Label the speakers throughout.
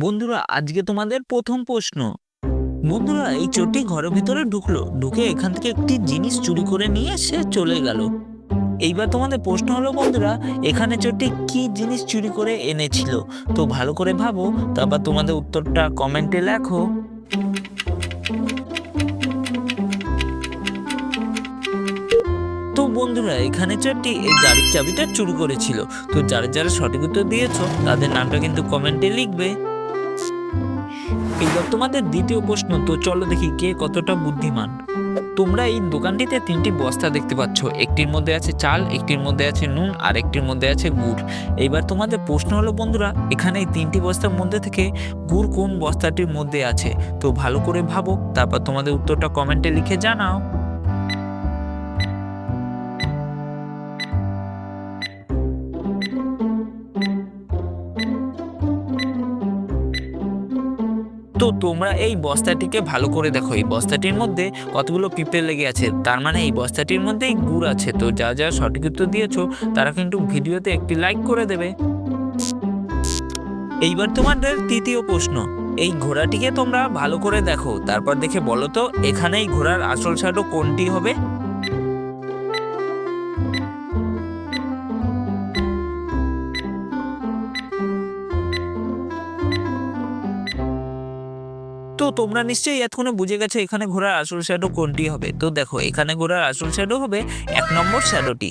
Speaker 1: বন্ধুরা, আজকে তোমাদের প্রথম প্রশ্ন। বন্ধুরা, এই চোরটি ঘরের ভিতরে ঢুকলো, ঢুকে এখান থেকে একটি জিনিস চুরি করে নিয়ে সে চলে গেল। এইবার তোমাদের প্রশ্ন হলো বন্ধুরা, এখানে চোরটি কি জিনিস চুরি করে এনেছিল? তো ভালো করে ভাবো, তারপর তোমাদের উত্তরটা কমেন্টে লেখো। তো বন্ধুরা, এখানে চোরটি এই গাড়ির চাবিটা চুরি করেছিল। তো যারা যারা সঠিক উত্তর দিয়েছো তাদের নামটা কিন্তু কমেন্টে লিখবে। এইবার তোমাদের দ্বিতীয় প্রশ্ন। তো চলো দেখি কে কতটা বুদ্ধিমান। তোমরা এই দোকানটিতে তিনটি বস্তা দেখতে পাচ্ছ, একটির মধ্যে আছে চাল, একটির মধ্যে আছে নুন, আর একটির মধ্যে আছে গুড়। এইবার তোমাদের প্রশ্ন হলো বন্ধুরা, এখানে এই তিনটি বস্তার মধ্যে থেকে গুড় কোন বস্তাটির মধ্যে আছে? তো ভালো করে ভাবো, তারপর তোমাদের উত্তরটা কমেন্টে লিখে জানাও। তো তোমরা এই বস্তাটিকে ভালো করে দেখো, এই বস্তাটির মধ্যে কতগুলো পিঁপড়ে লেগে আছে, তার মানে এই বস্তাটির মধ্যেই গুড় আছে। তো যা যা সঠিক উত্তর দিয়েছো তারা কিন্তু ভিডিওতে একটি লাইক করে দেবে। এইবার তোমাদের তৃতীয় প্রশ্ন। এই ঘোড়াটিকে তোমরা ভালো করে দেখো, তারপর দেখে বলো তো এখানে এই ঘোড়ার আসল শ্যাডো কোনটি হবে? তো তোমরা নিশ্চয়ই এতক্ষণে বুঝে গেছো এখানে ঘোড়ার আসল শ্যাডো কোনটি হবে। তো দেখো, এখানে ঘোড়ার আসল শ্যাডো হবে 1 নম্বর শ্যাডোটি।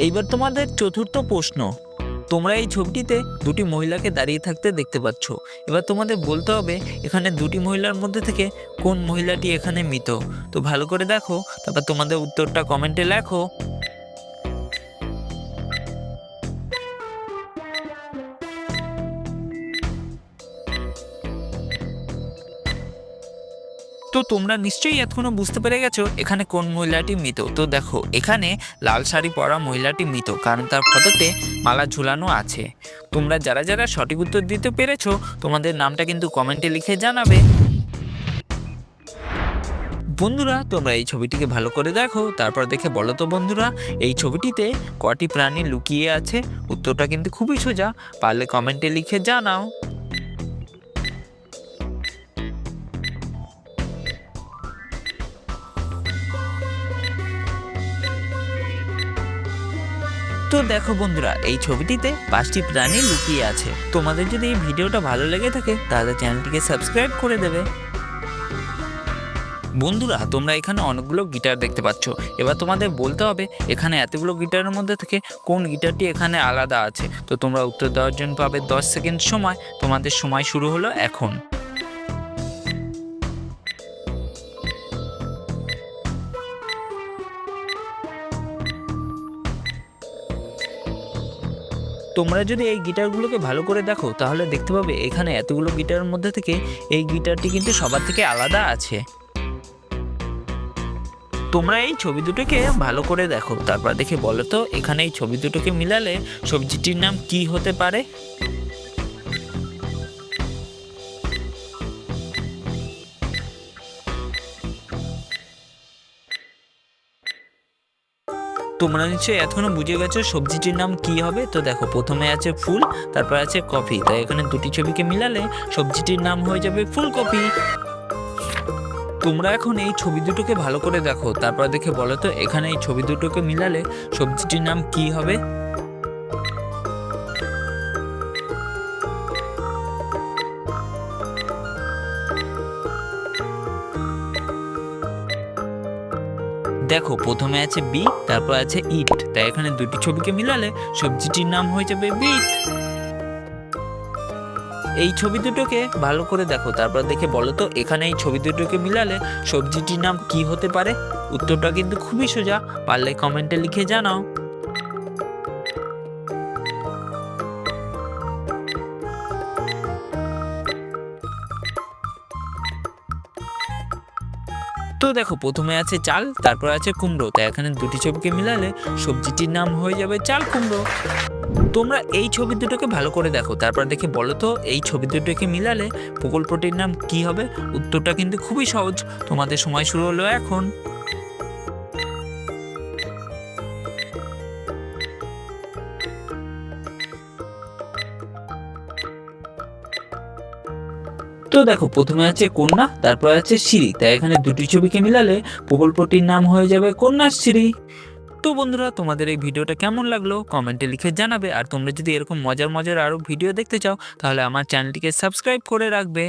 Speaker 1: এইবার তোমাদের চতুর্থ প্রশ্ন। তোমরা এই ছবিটিতে দুটি মহিলাকে দাঁড়িয়ে থাকতে দেখতে পাচ্ছ। এবার তোমাদের বলতে হবে এখানে দুটি মহিলার মধ্যে থেকে কোন মহিলাটি এখানে মৃত। তো ভালো করে দেখো, তারপর তোমাদের উত্তরটা কমেন্টে লেখো। তো তোমরা নিশ্চয়ই এতক্ষণ বুঝতে পেরে গেছো এখানে কোন মহিলাটি মৃত। তো দেখো, এখানে লাল শাড়ি পরা মহিলাটি মৃত, কারণ তার ফটোতে মালা ঝুলানো আছে। তোমরা যারা যারা সঠিক উত্তর দিতে পেরেছো তোমাদের নামটা কিন্তু কমেন্টে লিখে জানাবে। বন্ধুরা, তোমরা এই ছবিটিকে ভালো করে দেখো, তারপর দেখে বলো তো বন্ধুরা, এই ছবিটিতে কটি প্রাণী লুকিয়ে আছে? উত্তরটা কিন্তু খুবই সোজা, পারলে কমেন্টে লিখে জানাও। তো দেখো বন্ধুরা, এই ছবিটিতে 5টি প্রাণী লুকিয়ে আছে। তোমাদের যদি এই ভিডিওটা ভালো লেগে থাকে তাহলে চ্যানেলটিকে সাবস্ক্রাইব করে দেবে। বন্ধুরা, তোমরা এখানে অনেকগুলো গিটার দেখতে পাচ্ছ। এবার তোমাদের বলতে হবে এখানে এতগুলো গিটারের মধ্যে থেকে কোন গিটারটি এখানে আলাদা আছে। তো তোমরা উত্তর দেওয়ার জন্য পাবে 10 সেকেন্ড সময়। তোমাদের সময় শুরু হলো এখন। তোমরা যদি এই গিটারগুলোকে ভালো করে দেখো তাহলে দেখতে পাবে এখানে এতগুলো গিটারের মধ্যে থেকে এই গিটারটি কিন্তু সবার থেকে আলাদা আছে। তোমরা এই ছবি দুটোকে ভালো করে দেখো, তারপর দেখে বলো তো এখানে এই ছবি দুটোকে মিলালে সবজিটির নাম কি হতে পারে? তোমরা নিশ্চয়ই এখনো বুঝে গেছো সবজিটির নাম কি হবে। তো দেখো, প্রথমে আছে ফুল, তারপর আছে কফি, তাই এখানে দুটি ছবিকে মিলালে সবজিটির নাম হয়ে যাবে ফুলকপি। তোমরা এখন এই ছবি দুটোকে ভালো করে দেখো, তারপর দেখে বলো তো এখানে এই ছবি দুটোকে মিলালে সবজিটির নাম কি হবে? দেখো, প্রথমে আছে বি, তারপর আছে ইট, তাই এখানে দুটি ছবিকে মিলালে সবজিটির নাম হয়ে যাবে বিট। এই ছবি দুটোকে ভালো করে দেখো, তারপর দেখে বলো তো এখানে এই ছবি দুটোকে মিলালে সবজিটির নাম কি হতে পারে? উত্তরটা কিন্তু খুবই সোজা, পারলে কমেন্টে লিখে জানাও। তো দেখো, প্রথমে আছে চাল, তারপর আছে কুমড়ো, তাই এখানে দুটি ছবিকে মিলালে সবজিটির নাম হয়ে যাবে চাল কুমড়ো। তোমরা এই ছবি দুটোকে ভালো করে দেখো, তারপর দেখে বলো তো এই ছবি দুটোকে মিলালে প্রকল্পটির নাম কি হবে? উত্তরটা কিন্তু খুবই সহজ। তোমাদের সময় শুরু হলো এখন। তো দেখো প্রথমে আছে কন্যা, তারপর আছে শ্রী, তাই এখানে দুটি ছবিকে মিলালে প্রকল্পটির নাম হয়ে যাবে কন্যাশ্রী। তো বন্ধুরা, তোমাদের এই ভিডিওটা কেমন লাগলো কমেন্টে লিখে জানাবে। আর তোমরা যদি এরকম মজার মজার আরও ভিডিও দেখতে চাও তাহলে আমার চ্যানেলটিকে সাবস্ক্রাইব করে রাখবে।